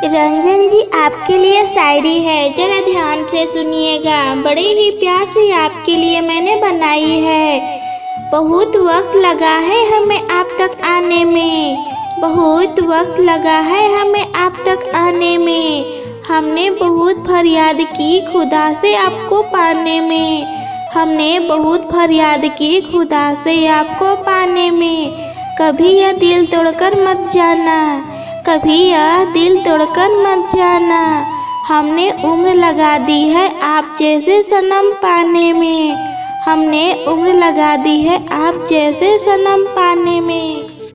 रंजन जी, आपके लिए शायरी है, जरा ध्यान से सुनिएगा। बड़े ही प्यार से आपके लिए मैंने बनाई है। बहुत वक्त लगा है हमें आप तक आने में, बहुत वक्त लगा है हमें आप तक आने में। हमने बहुत फरियाद की खुदा से आपको पाने में, हमने बहुत फरियाद की खुदा से आपको पाने में। कभी यह दिल तोड़कर मत जाना, कभी यह दिल तोड़कर मत जाना। हमने उम्र लगा दी है आप जैसे सनम पाने में, हमने उम्र लगा दी है आप जैसे सनम पाने में।